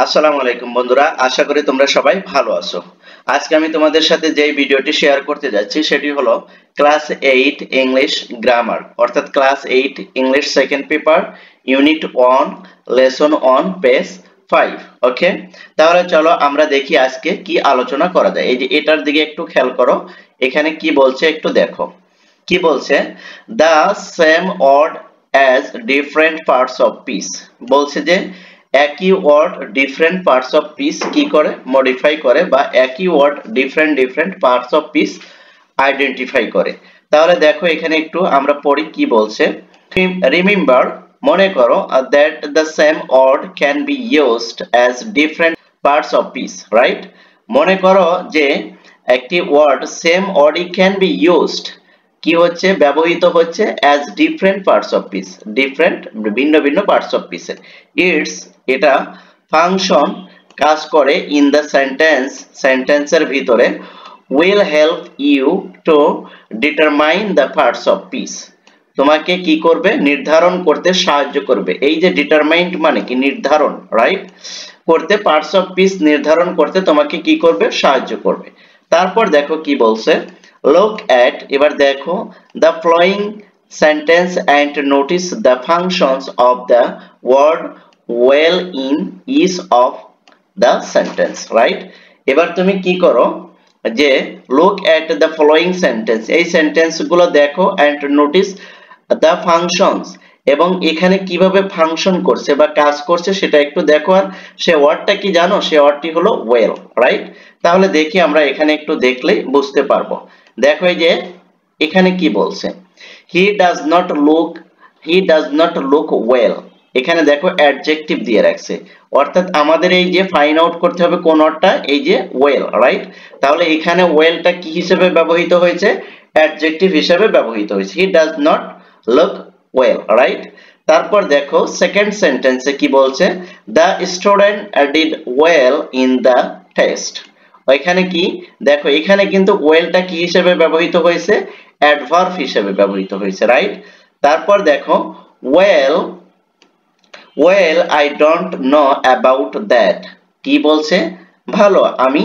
আসসালামু আলাইকুম বন্ধুরা, আশা করি তোমরা সবাই ভালো আছো। আজকে আমি তোমাদের সাথে যে ভিডিওটি শেয়ার করতে যাচ্ছি সেটি হলো ক্লাস 8 ইংলিশ গ্রামার, অর্থাৎ class 8 English second paper unit 1 lesson 1 page 5। ওকে, তাহলে চলো আমরা দেখি আজকে কি আলোচনা করা যায়। এই যে এটার দিকে একটু খেয়াল করো, এখানে কি বলছে একটু দেখো। কি বলছে? The same word as different parts of speech. বলছে যে একই word different parts of speech কি করে মডিফাই করে, বা একই word different different parts of speech identify করে। তাহলে দেখো এখানে একটু আমরা পড়ি কি বলছে। রিমেম্বার, মনে করো, that the same word can be used as different parts of speech, right? মনে করো যে একটি ওয়ার্ড সেম ওয়ার্ডই ক্যান বি ইউজড, কি হচ্ছে ব্যবহৃত হচ্ছে as different parts of speech, different ভিন্ন ভিন্ন পার্টস অফ পিসে। এটা ফাংশন কাজ করে ইন দ্য সেন্টেন্স, সেন্টেন্সের ভিতরে, will help you to determine the parts of speech. তোমাকে কি করবে? নির্ধারণ করতে সাহায্য করবে। এই যে ডিটারমাইন্ড মানে কি নির্ধারণ, রাইট? করতে, পার্টস অফ পিস নির্ধারণ করতে তোমাকে কি করবে? সাহায্য করবে। তারপর দেখো কি বলছে। লুক অ্যাট, এবার দেখো, the following sentence and notice the functions of the word well in each of the sentence, right? এবার তুমি কি করো যে look at the following sentence, এই সেন্টেন্স গুলো দেখো, and notice the functions, এবং এখানে কিভাবে ফাংশন করছে বা কাজ করছে সেটা একটু দেখো। আর সে ওয়ার্ডটা কি জানো? সে ওয়ার্ডটি হলো ওয়েল, রাইট? তাহলে দেখি আমরা এখানে একটু দেখলেই বুঝতে পারবো। দেখো এই যে এখানে কি বলছে, he does not look well. এখানে দেখো অ্যাডজেক্টিভ দিয়ে রাখছে, অর্থাৎ আমাদের এই যে ফাইন্ড আউট করতে হবে কোন ওয়ার্ডটা, এই যে ওয়েল, রাইট? তাহলে এখানে ওয়েলটা কি হিসেবে ব্যবহৃত হয়েছে? অ্যাডজেক্টিভ হিসেবে ব্যবহৃত হয়েছে। He does not look well, right? তারপর দেখো সেকেন্ড সেন্টেন্সে কি বলছে, the student did well in the test. এখানে কি দেখো, এখানে কিন্তু ওয়েলটা কি হিসেবে ব্যবহৃত হয়েছে? অ্যাডভার্ব হিসেবে ব্যবহৃত হয়েছে, রাইট? তারপর দেখো well I don't know about that. কি বলছে? ভালো, আমি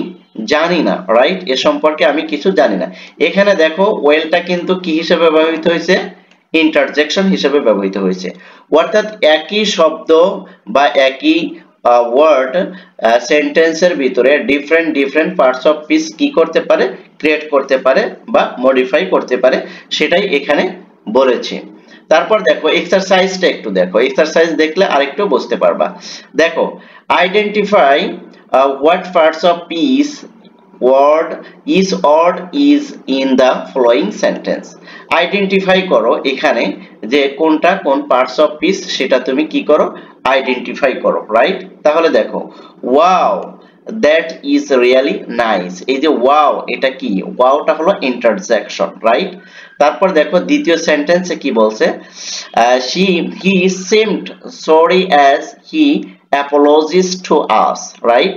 জানি না, রাইট? এ সম্পর্কে আমি কিছু জানি না। এখানে দেখো ওয়েলটা কিন্তু কি হিসেবে ব্যবহৃত হয়েছে? ইন্টারজেকশন হিসেবে ব্যবহৃত হয়েছে। অর্থাৎ একই শব্দ বা একই ওয়ার্ড সেন্টেন্সের ভিতরে different different parts of speech কি করতে পারে? ক্রিয়েট করতে পারে বা মডিফাই করতে পারে, সেটাই এখানে বলেছে। তারপর দেখো এক্সারসাইজটা একটু দেখো, এক্সারসাইজ দেখলে আরেকটু বুঝতে পারবা। দেখো, identify what parts of speech word is in the following sentence. Identify করো এখানে যে কোনটা কোন পার্টস অফ পিস, সেটা তুমি কি করো? আইডেন্টিফাই করো, রাইট? তাহলে দেখো, wow that is really nice. এই যে ওয়াও, এটা কি? ওয়াওটা হলো ইন্টারজেকশন, রাইট? তারপর দেখো দ্বিতীয় সেন্টেন্সে কি বলছে, he seemed sorry as he apologises to us, right?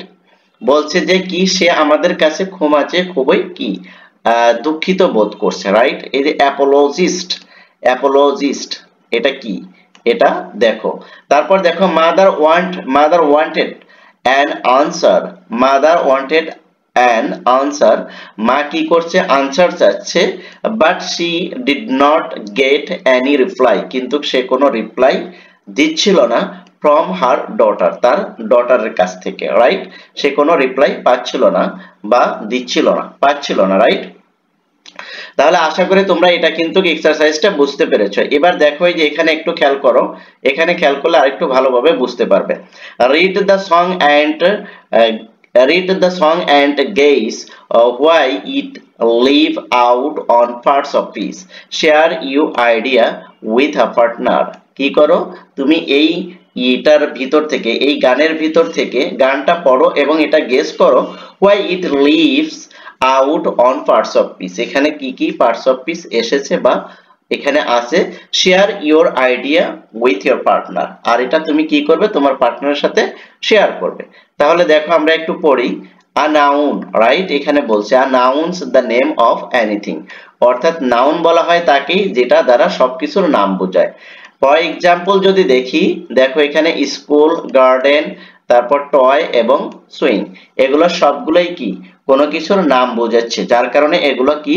বলছে যে কি সে আমাদের কাছে ক্ষমা চেয়ে খুবই কি দুঃখিত বোধ করছে, রাইট? এই যে অ্যাপোলজিস্ট এটা কি? এটা দেখো। তারপর দেখো mother wanted an answer. Mother wanted an answer, মা কি করছে? আনসার চাচ্ছে, but she did not get any reply, কিন্তু সে কোনো রিপ্লাই দিচ্ছিল না ফ্রম হার ডটার, তার ডটারের কাছ থেকে, রাইট? সে কোনো রিপ্লাই পাচ্ছিল না বা দিচ্ছিল না, পাচ্ছিল না, রাইট? তাহলে আশা করি তোমরা এটা কিন্তু এক্সারসাইজটা বুঝতে পেরেছো। এবার দেখো এই যে এখানে একটু খেয়াল করো, এখানে খেয়াল করলে আরেকটু ভালোভাবে বুঝতে পারবে। Read the song and gaze why it leave out on parts of piece. Share your idea with a partner. কি করো? তুমি এই এটার ভিতর থেকে, এই গানের ভিতর থেকে গানটা পড়ো এবং এটা গেস করো why it leaves out on parts of piece। এখানে কি কি পার্টস অফ পিস এসেছে বা এখানে আছে। Share your idea with your partner, আর এটা তুমি কি করবে? তোমার পার্টনারের সাথে শেয়ার করবে। তাহলে দেখো আমরা একটু পড়ি। A noun, right? এখানে বলছে a noun's the name of anything, অর্থাৎ নাউন বলা হয় তাকেই যেটা দ্বারা সবকিছুর নাম বোঝায়। ফর এক্সাম্পল যদি দেখি, দেখো এখানে স্কুল, গার্ডেন, তারপর টয় এবং সুইং, এগুলো সবগুলোই কি কোনো কিছুর নাম বোঝাচ্ছে, যার কারণে এগুলো কি,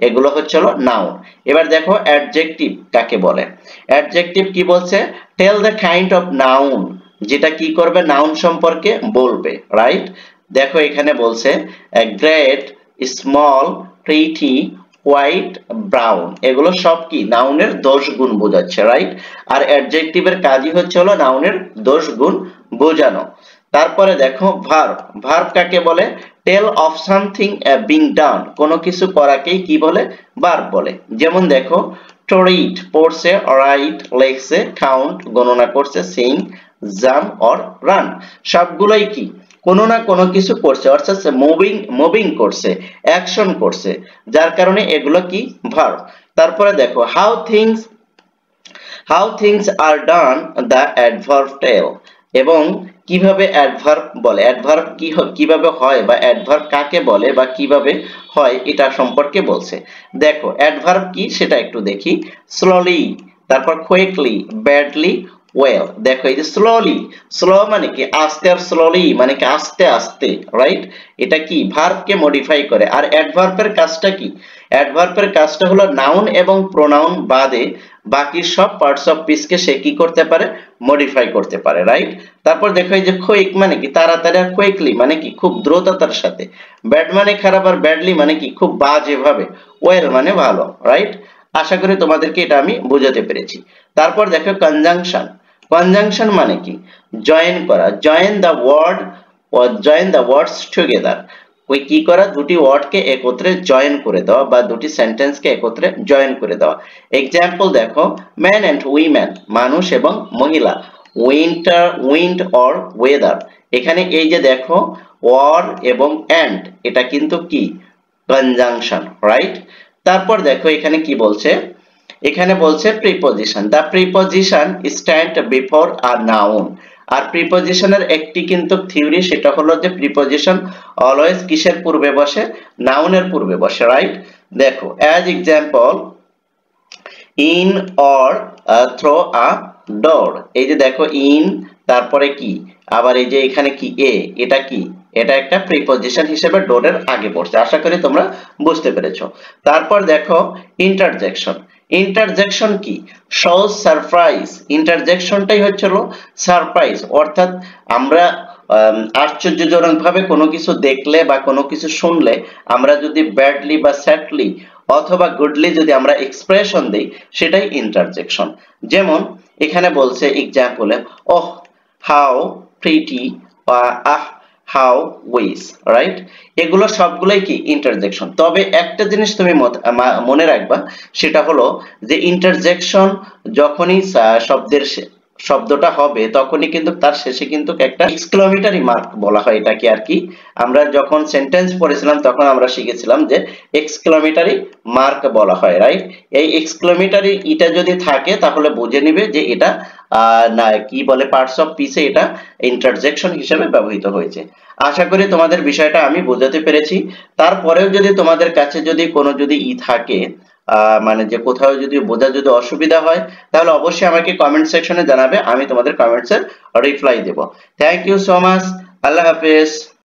এগুলো হচ্ছে হলো নাউন। এবার দেখো অ্যাডজেক্টিভ কাকে বলে। অ্যাডজেক্টিভ কি বলছে, tell the kind of noun, যেটা কি করবে নাউন সম্পর্কে বলবে, রাইট। দেখো এখানে বলছে great, small, pretty, white, brown, এগুলো সব কি নাউনের দোষ গুণ বোঝাচ্ছে, রাইট। আর অ্যাডজেক্টিভের কাজই হচ্ছে হলো নাউনের দোষ গুণ বোঝানো। তারপরে দেখো ভার্ব, ভার্ব কাকে বলে, টেল অফ সামথিং বিং ডান, কোনো কিছু করাকেই কি বলে, ভার্ব বলে। যেমন দেখো টু রিড, পড়ছে, রাইট, লেখছে, কাউন্ট, গণনা করছে, সিং, জাম্প অর রান, সবগুলোই কি কোনো না কোনো কিছু করছে, অর্থাৎ মুভিং করছে, অ্যাকশন করছে, যার কারণে এগুলো কি ভার্ব। তারপরে দেখো how things are done, the adverb tell, এবং কিভাবে অ্যাডভার্ব বলে, অ্যাডভার্ব কিভাবে হয় বা অ্যাডভার্ব কাকে বলে বা কিভাবে হয় এটা সম্পর্কে বলছে। দেখো অ্যাডভার্ব কি সেটা একটু দেখি। স্লোলি, তারপর কুইকলি, ব্যাডলি, ওয়েল। দেখো এই যে স্লোলি, স্লো মানে কি আস্তে, আর স্লোলি মানে কি আস্তে আস্তে, রাইট। এটা কি ভার্বকে মডিফাই করে। আর অ্যাডভার্বের কাজটা কি, অ্যাডভার্বের কাজটা হলো নাউন এবং প্রোনাউন বাদে বাকি সব পার্টস অফ স্পিচকে সে কি করতে পারে, মডিফাই করতে পারে, রাইট। তারপর দেখো এই যে কুইক মানে কি তাড়াতাড়ি, আর কুইকলি মানে কি খুব দ্রুততার সাথে, ব্যাড মানে খারাপ, আর ব্যাডলি মানে কি খুব বাজে ভাবে, ওয়েল মানে ভালো, রাইট। আশা করি তোমাদেরকে এটা আমি বোঝাতে পেরেছি। তারপর দেখো কনজাংশন, কনজাংশন মানে কি জয়েন করা, join the word or join the words together, ওই কি করা দুটি ওয়ার্ডকে একত্রে জয়েন করে দেওয়া বা দুটি সেন্টেন্সকে একত্রে জয়েন করে দেওয়া। এক্সাম্পল দেখো ম্যান এন্ড উইমেন, মানুষ এবং মহিলা, উইন্ড অর ওয়েদার, এখানে এই যে দেখো অর এবং এন্ড, এটা কিন্তু কি কনজাংশন, রাইট। তারপর দেখো এখানে কি বলছে, এখানে বলছে preposition, the preposition stand before a noun. আর প্রিপজিশনের একটি কিন্তু থিওরি, সেটা হলো যে প্রিপজিশন অলওয়েজ কিসের পূর্বে বসে, নাউনের পূর্বে বসে, রাইট। দেখো as example in or through a door, এই যে দেখো ইন, তারপরে কি আবার এই যে এখানে কি এ, এটা কি, এটা একটা প্রিপজিশন হিসেবে ডোরের আগে পড়ছে। আশা করি তোমরা বুঝতে পেরেছো। তারপর দেখো ইন্টারজেকশন, ইন্টারজেকশন কি শোজ সারপ্রাইজ, ইন্টারজেকশনটাই হচ্ছিল সারপ্রাইজ, অর্থাৎ আমরা আশ্চর্যজনক ভাবে কোনো কিছু দেখলে বা কোনো কিছু শুনলে আমরা যদি ব্যাডলি বা স্যাডলি অথবা গুডলি যদি আমরা এক্সপ্রেশন দেই, সেটাই ইন্টারজেকশন। যেমন এখানে বলছে এক্সাম্পলে oh how pretty, ah how wise, right. এগুলো সবগুলোই কি ইন্টারজেকশন। তবে একটা জিনিস তুমি মনে রাখবা, সেটা হলো যে ইন্টারজেকশন যখনই শব্দটা হবে তখনই কিন্তু তার শেষে কিন্তু একটা এক্সক্লামেটরি মার্ক বলা হয় এটাকে, আর কি আমরা যখন সেন্টেন্স পড়েছিলাম তখন আমরা শিখেছিলাম যে এক্সক্লামেটরি মার্ক বলা হয়, রাইট। এই এক্সক্লামেটরি এটা যদি থাকে তাহলে বুঝে নিবে যে এটা না কি বলে পার্টস অফ স্পিচে এটা ইন্টারজেকশন হিসেবে ব্যবহৃত হয়েছে। আশা করি তোমাদের বিষয়টা আমি বোঝাতে পেরেছি। তারপরেও যদি তোমাদের কাছে যদি কোনো যদি থাকে মানে যে কোথাও যদি বোঝা যদি অসুবিধা হয়, তাহলে অবশ্যই আমাকে কমেন্ট সেকশনে জানাবে, আমি তোমাদের কমেন্টসের রিপ্লাই দেব। থ্যাংক ইউ সো মাচ, আল্লাহ হাফেজ।